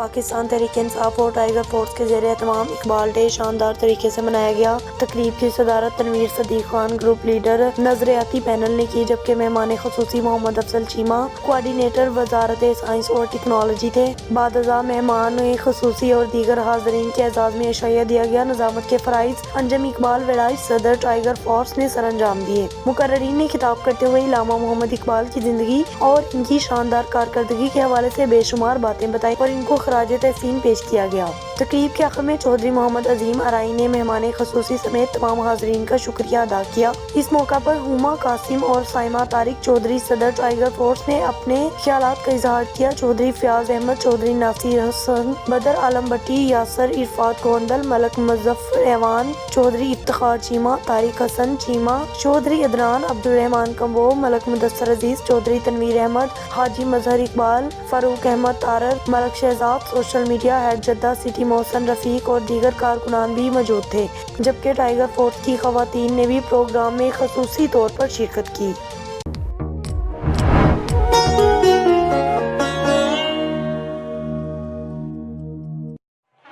پاکستان تحریک انصاف اور tiger force کے زیر اہتمام اقبال ڈے شاندار طریقے سے منایا گیا۔ تقریب کی صدارت تنویر صدیق خان گروپ لیڈر نظریاتی پینل نے کی، جبکہ مہمان خصوصی محمد افضل چیمہ کوآرڈینیٹر وزارت سائنس اور ٹیکنالوجی تھے۔ بعد ازاں مہمان خصوصی اور دیگر حاضرین کے اعزاز میں عشائیہ دیا گیا۔ نظامت کے فرائض انجم اقبال وائس صدر ٹائیگر فورس نے سر انجام دیے۔ مقررین نے خطاب کرتے ہوئے علامہ محمد اقبال کی زندگی اور ان کی شاندار کارکردگی کے حوالے سے بے شمار باتیں بتائیں اور ان کو خراج تحسین پیش کیا گیا۔ تقریب کے آخر میں چودھری محمد عظیم ارائی نے مہمان خصوصی سمیت تمام حاضرین کا شکریہ ادا کیا۔ اس موقع پر ہما قاسم اور سائمہ طارق چودھری صدر ٹائیگر فورس نے اپنے خیالات کا اظہار کیا۔ چودھری فیاض احمد، چودھری ناصر حسن، بدر عالم بٹی، یاسر عرفات گوندل، ملک مظفر ایوان، چودھری افتخار چیمہ، طارق حسن چیمہ، چودھری ادنان عبدالرحمان کمبو، ملک مدثر عزیز، Chaudhry Tanveer Ahmed, Haji Mazhar Iqbal, Farooq Ahmed Tarar, Malik Shahzad, social media head Jeddah city Mohsin Rafiq اور دیگر کارکنان بھی موجود تھے، جبکہ ٹائیگر فورس کی خواتین نے بھی پروگرام میں خصوصی طور پر شرکت کی۔